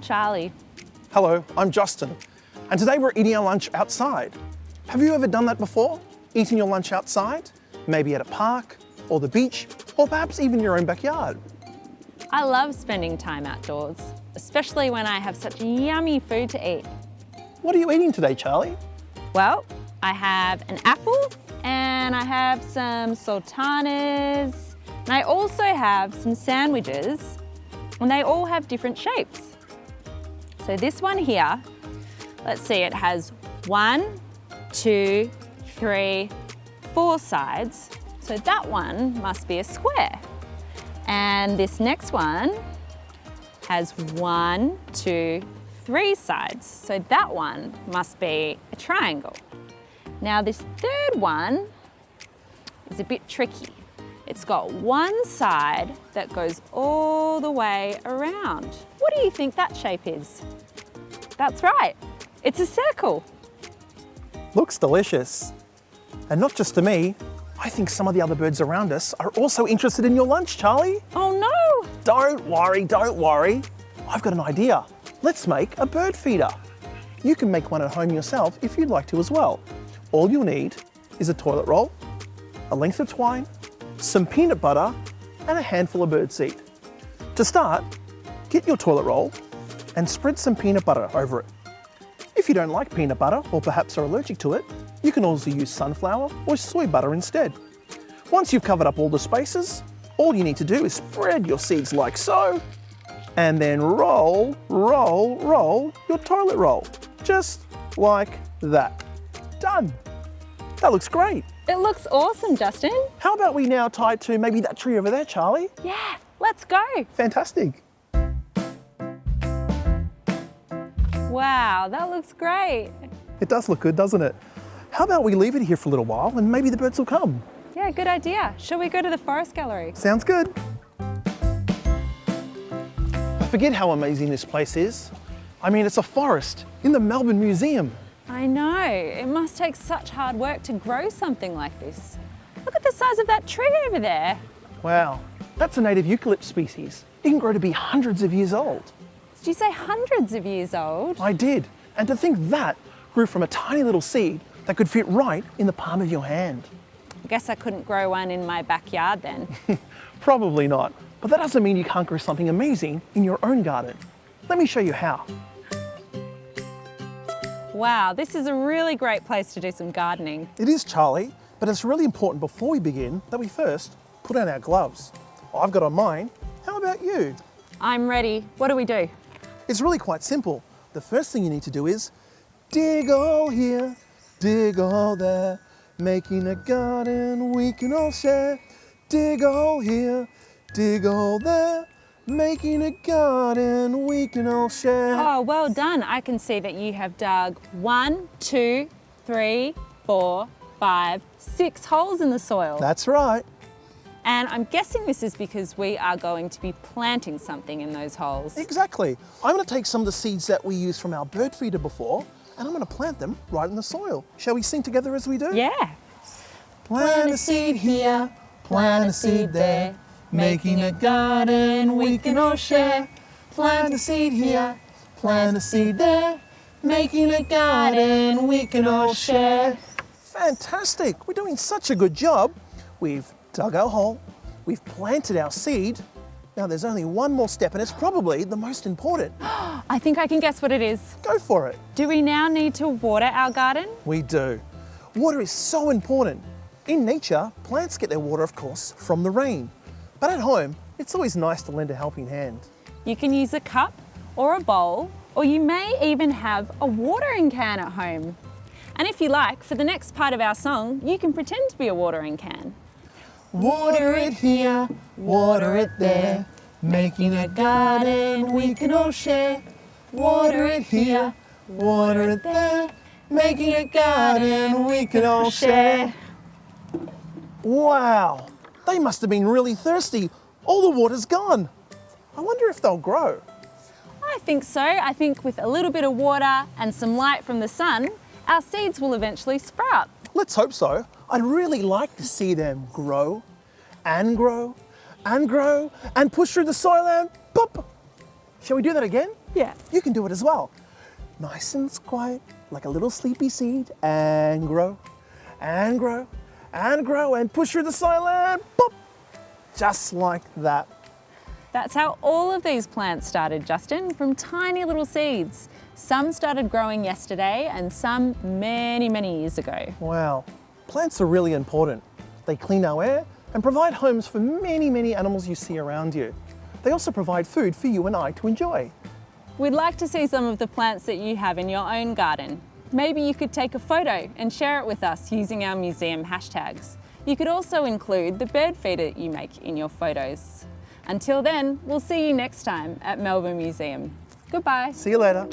Charlie. Hello, I'm Justin, and today we're eating our lunch outside. Have you ever done that before? Eating your lunch outside? Maybe at a park, or the beach, or perhaps even your own backyard. I love spending time outdoors, especially when I have such yummy food to eat. What are you eating today, Charlie? Well, I have an apple and I have some sultanas and I also have some sandwiches and they all have different shapes. So this one here, let's see, it has 1, 2, 3, 4 sides. So that one must be a square. And this next one has 1, 2, 3 sides. So that one must be a triangle. Now this third one is a bit tricky. It's got one side that goes all the way around. What do you think that shape is? That's right, it's a circle. Looks delicious. And not just to me, I think some of the other birds around us are also interested in your lunch, Charlie. Oh no! Don't worry, don't worry. I've got an idea. Let's make a bird feeder. You can make one at home yourself if you'd like to as well. All you'll need is a toilet roll, a length of twine, some peanut butter, and a handful of birdseed. To start, get your toilet roll and spread some peanut butter over it. If you don't like peanut butter or perhaps are allergic to it, you can also use sunflower or soy butter instead. Once you've covered up all the spaces, all you need to do is spread your seeds like so, and then roll, roll, roll your toilet roll, just like that. Done. That looks great. It looks awesome, Justin. How about we now tie it to maybe that tree over there, Charlie? Yeah, let's go. Fantastic. Wow, that looks great. It does look good, doesn't it? How about we leave it here for a little while and maybe the birds will come? Yeah, good idea. Shall we go to the forest gallery? Sounds good. I forget how amazing this place is. I mean, it's a forest in the Melbourne Museum. I know, it must take such hard work to grow something like this. Look at the size of that tree over there. Wow, that's a native eucalypt species. It can grow to be hundreds of years old. Did you say hundreds of years old? I did. And to think that grew from a tiny little seed that could fit right in the palm of your hand. I guess I couldn't grow one in my backyard then. Probably not. But that doesn't mean you can't grow something amazing in your own garden. Let me show you how. Wow, this is a really great place to do some gardening. It is, Charlie, but it's really important before we begin that we first put on our gloves. I've got on mine. How about you? I'm ready. What do we do? It's really quite simple. The first thing you need to do is dig a hole here, dig a hole there, making a garden we can all share. Dig a hole here, dig a hole there, making a garden we can all share. Oh, well done. I can see that you have dug 1, 2, 3, 4, 5, 6 holes in the soil. That's right. And I'm guessing this is because we are going to be planting something in those holes. Exactly. I'm going to take some of the seeds that we used from our bird feeder before, and I'm going to plant them right in the soil. Shall we sing together as we do? Yeah. Plant a seed here, plant a seed there, making a garden we can all share. Plant a seed here, plant a seed there, making a garden we can all share. Fantastic! We're doing such a good job. We've dug our hole, we've planted our seed. Now there's only one more step and it's probably the most important. I think I can guess what it is. Go for it. Do we now need to water our garden? We do. Water is so important. In nature, plants get their water, of course, from the rain. But at home, it's always nice to lend a helping hand. You can use a cup or a bowl, or you may even have a watering can at home. And if you like, for the next part of our song, you can pretend to be a watering can. Water it here, water it there, making a garden we can all share. Water it here, water it there, making a garden we can all share. Wow, they must have been really thirsty. All the water's gone. I wonder if they'll grow. I think so. I think with a little bit of water and some light from the sun, our seeds will eventually sprout. Let's hope so. I'd really like to see them grow and push through the soil and pop. Shall we do that again? Yeah. You can do it as well. Nice and quiet, like a little sleepy seed, and grow, and grow, and grow, and push through the soil and pop, just like that. That's how all of these plants started, Justin, from tiny little seeds. Some started growing yesterday and some many, many years ago. Wow, plants are really important. They clean our air and provide homes for many, many animals you see around you. They also provide food for you and I to enjoy. We'd like to see some of the plants that you have in your own garden. Maybe you could take a photo and share it with us using our museum hashtags. You could also include the bird feeder you make in your photos. Until then, we'll see you next time at Melbourne Museum. Goodbye. See you later.